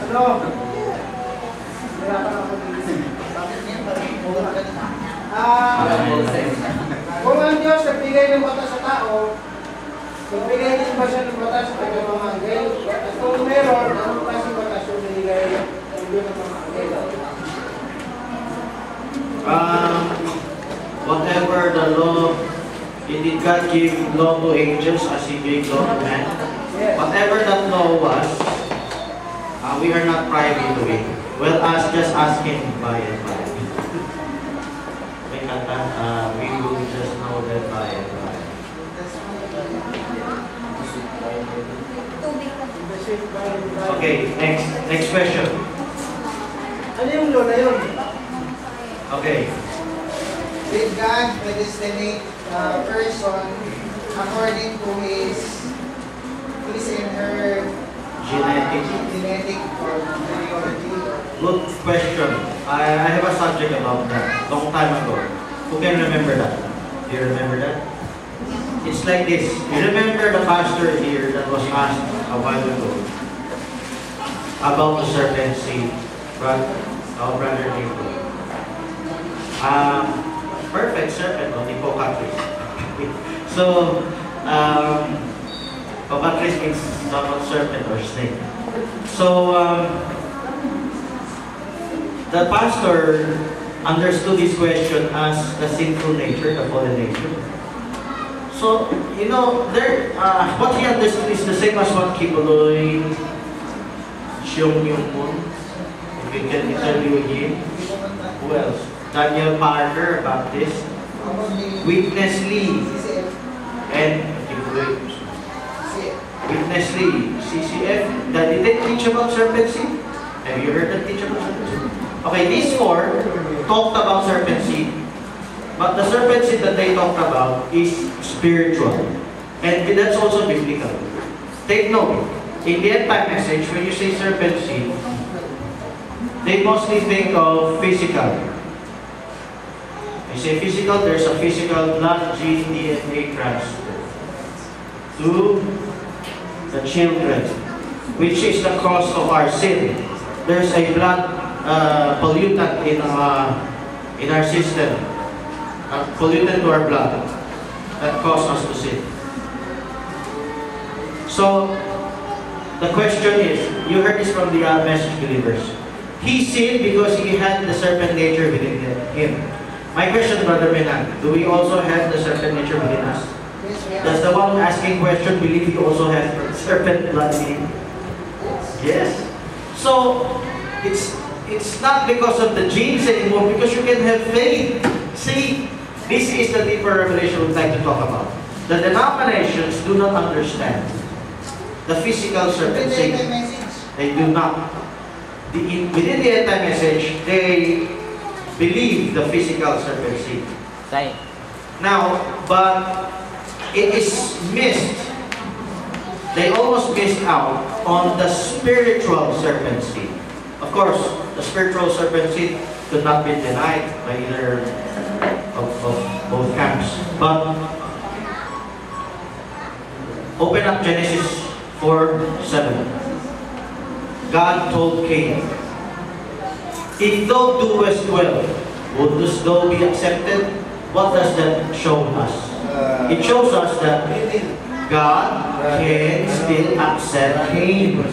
No. Hirapan ako dito. Kung ang Diyos nagbigay ng batas sa tao, nagbigay din ba siya ng batas sa kanyang mga anghel? At kung meron, anong klaseng batas yung binigay ng Diyos ng mga anghel? Whatever the law, did God give law to angels as He gave law to man? Yes. Whatever that law was, we are not privy to it. Well, just ask Him by and by. We will just know that by and by. Okay, next question. Ano yung law na yun? Okay. Did God predestinate a person according to his and her genetic or biology? Good question. I have a subject about that long time ago. Who can remember that? Do you remember that? It's like this. You remember the pastor here that was asked a while ago about the serpent seed, right? Our brother Nico. Perfect serpent on Hippocrates. So, Hippocrates means somewhat serpent or snake. So, the pastor understood this question as the sinful nature, the fallen nature. So, you know, what he understood is the same as what Kibuloy, Xiong Yung Moon, if you can interview him. Who else? Daniel Parker, Baptist, Witness Lee, and Witness Lee, CCF. Did they teach about serpent seed? Have you heard them teach about serpent seed? Okay, these four talked about serpent seed, but the serpent seed that they talked about is spiritual, and that's also biblical. Take note, in the end time message, when you say serpent seed, they mostly think of physical. I say physical, there's a physical blood, gene, DNA transfer to the children, which is the cause of our sin. There's a blood pollutant in our system, pollutant to our blood that causes us to sin. So the question is, you heard this from the message believers. He sinned because he had the serpent nature within him. My question, Brother Menan, do we also have the serpent nature within us? Does the one asking question believe he also has serpent blood in him? Yes. So, it's not because of the genes anymore, because you can have faith. See, this is the deeper revelation we'd like to talk about. The denominations do not understand the physical serpent seed. They do not. Within the anti-message, they believe the physical serpent seed. Now, but it is missed. They almost missed out on the spiritual serpent seed. Of course, the spiritual serpent seed could not be denied by either of both camps. But open up Genesis 4:7. God told Cain, "If thou doest well, wouldst thou be accepted?" What does that show us? It shows us that God can still accept Cain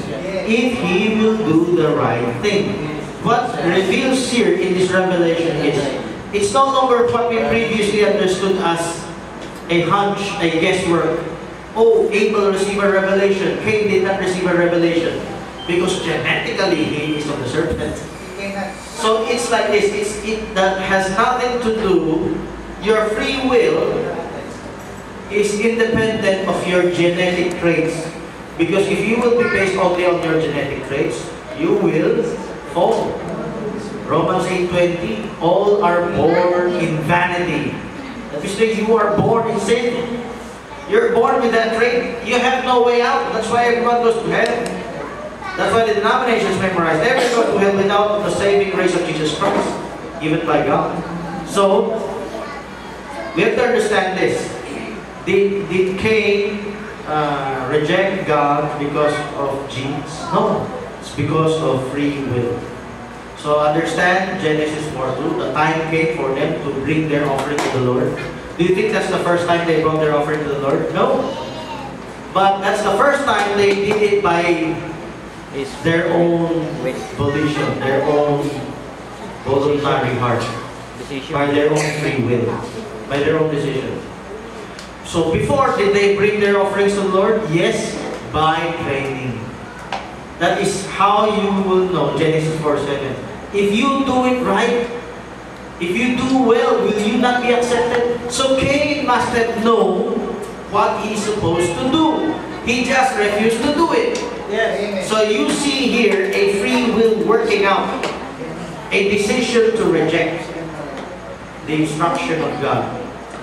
if he will do the right thing. What reveals here in this revelation is, it's no longer what we previously understood as a hunch, a guesswork. Oh, Abel received a revelation, Cain did not receive a revelation, because genetically he is of the serpent. So it's like this, that has nothing to do, your free will is independent of your genetic traits. Because if you will be based only on your genetic traits, you will fall. Romans 8:20, all are born in vanity. That means you are born in sin. You're born with that trait. You have no way out. That's why everyone goes to heaven. That's why the denominations memorize. Everyone goes to heaven without the saving grace of Jesus Christ, given by God. So, we have to understand this. Did Cain reject God because of genes? No. It's because of free will. So understand Genesis 4:2. The time came for them to bring their offering to the Lord. Do you think that's the first time they brought their offering to the Lord? No. But that's the first time they did it by their own volition, their own voluntary heart, by their own free will, by their own decision. So before, did they bring their offerings to the Lord? Yes, by training. That is how you will know, Genesis 4:7. If you do it right, if you do well, will you not be accepted? So Cain must have known what he's supposed to do. He just refused to do it. Yes. So you see here a free will working out, a decision to reject the instruction of God,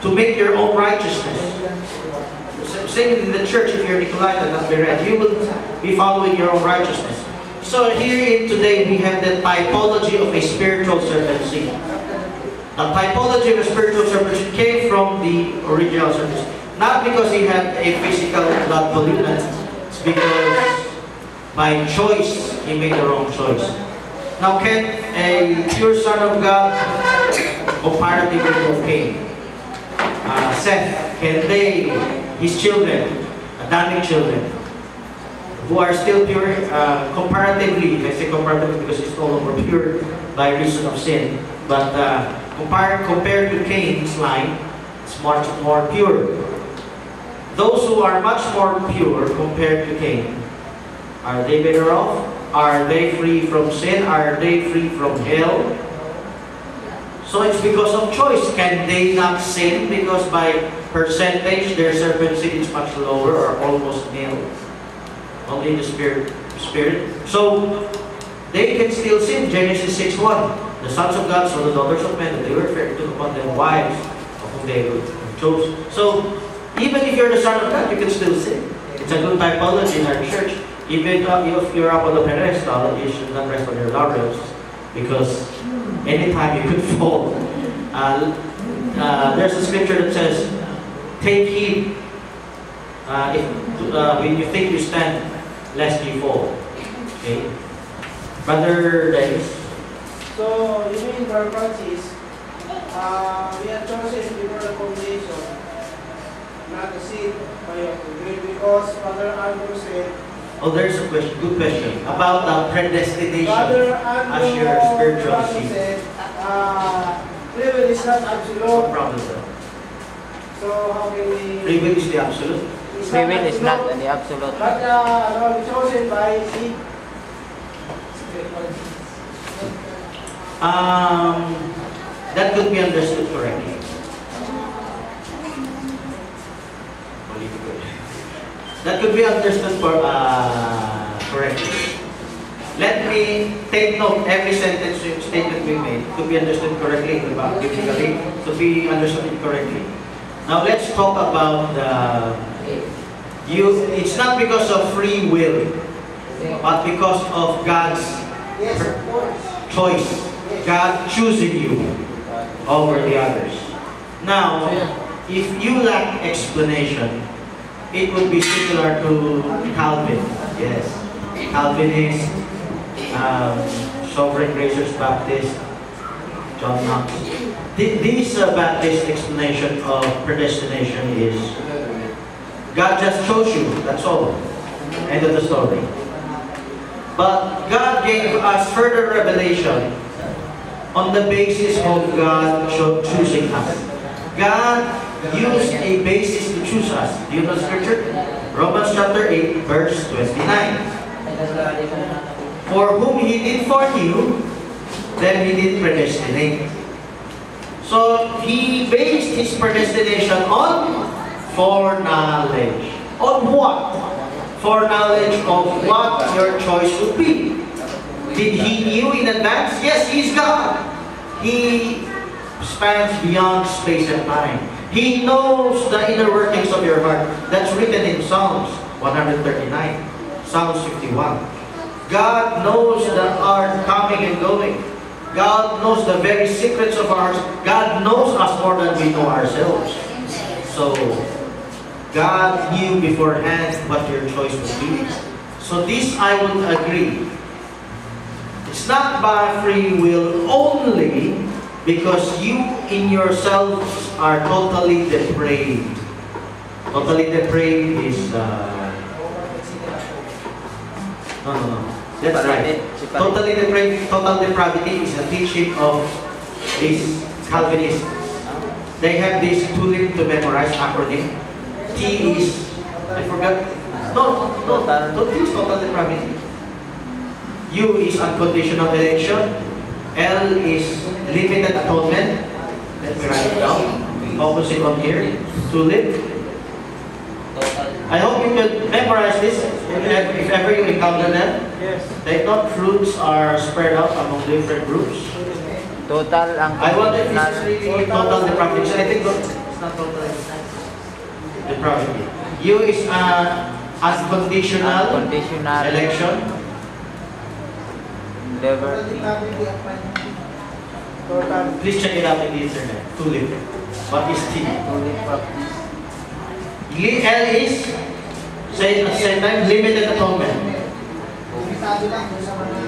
to make your own righteousness. Same in the church, if you're Nicolaitan, not Berean, you will be following your own righteousness. So here today we have the typology of a spiritual serpent seed. The typology of a spiritual serpent seed came from the original serpent seed. Not because he had a physical blood pollutant, it's because by choice he made the wrong choice. Now can a pure son of God, comparatively to Cain, Seth, can they, his children, Adamic children, who are still pure, comparatively, I say comparatively because it's no longer pure by reason of sin, but compared to Cain's line, it's much more pure. Those who are much more pure compared to Cain, are they better off? Are they free from sin? Are they free from hell? So it's because of choice. Can they not sin because by percentage their serpent seed is much lower or almost nil? Only the spirit. So they can still sin. Genesis 6:1. The sons of God saw the daughters of men, and they were fair, took upon them wives of whom they chose. So even if you're the son of God, you can still sin. It's a good typology in our church. Even if you're up on the pedestal, you should not rest on your laurels, because anytime you could fall. There's a scripture that says, take heed when you think you stand, lest you fall. Okay? Brother Dennis. So, you mean, Brother Francis, we are chosen before the foundation, not to sit by your grave, because Father Andrew said, oh, there's a question, good question, about predestination Father as your spiritual seed. said, free will is not absolute. No problem, sir. So, how can we... Free will is the absolute. Free will is not the absolute. But chosen by seed. That could be understood correctly. That could be understood correctly. Let me take note, every statement we made could be understood correctly, biblically, to be understood correctly. Now let's talk about it's not because of free will, but because of God's Yes, of course. choice. God choosing you over the others. Now, if you lack explanation, it would be similar to Calvin. Yes, Calvinist, Sovereign Gracers Baptist, John Knox. This Baptist explanation of predestination is God just chose you, that's all. End of the story. But God gave us further revelation on the basis of God choosing us. God used a basis to choose us. Do you know scripture? Romans chapter 8, verse 29. For whom He did foreknew, then He did predestinate. So He based His predestination on foreknowledge. On what? Foreknowledge of what your choice would be. Did He knew in advance? Yes, He's God. He spans beyond space and time. He knows the inner workings of your heart. That's written in Psalms 139, Psalms 51. God knows our coming and going. God knows the very secrets of our hearts. God knows us more than we know ourselves. So, God knew beforehand what your choice would be. So this I would agree. It's not by free will only because you in yourselves are totally depraved. Totally depraved is no. That's right. Totally depraved, total depravity is a teaching of these Calvinists. They have this tulip to memorize acronym. T is, I forgot. No, don't use total depravity. U is unconditional election. L is limited atonement. Let me write it down. Focus it on here. Tulip. I hope you can memorize this if ever you encounter them. Yes. Take note, fruits are spread out among different groups. Total ang I wonder if this is conditional. really total depravity. I think it's not total depravity. U is unconditional Unconditional election. liberty. Total. Please check it out in the internet. Tulip. What is T? Only practice. L is, say it at the same time, limited atonement. Limitado lang doon sa mga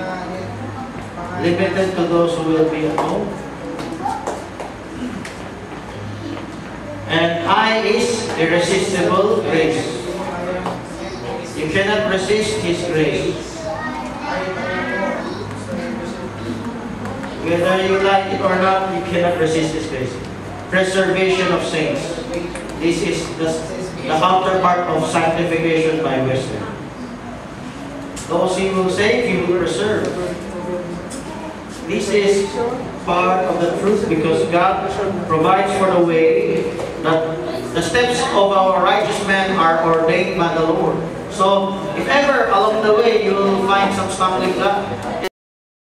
Limited to those who will be atoned. And I is irresistible grace. You cannot resist His grace. Whether you like it or not, you cannot resist His grace. Preservation of saints. This is the counterpart of sanctification by wisdom. Those He will save, He will preserve. This is part of the truth because God provides for the way that the steps of our righteous men are ordained by the Lord. So, if ever along the way you will find some stumbling block,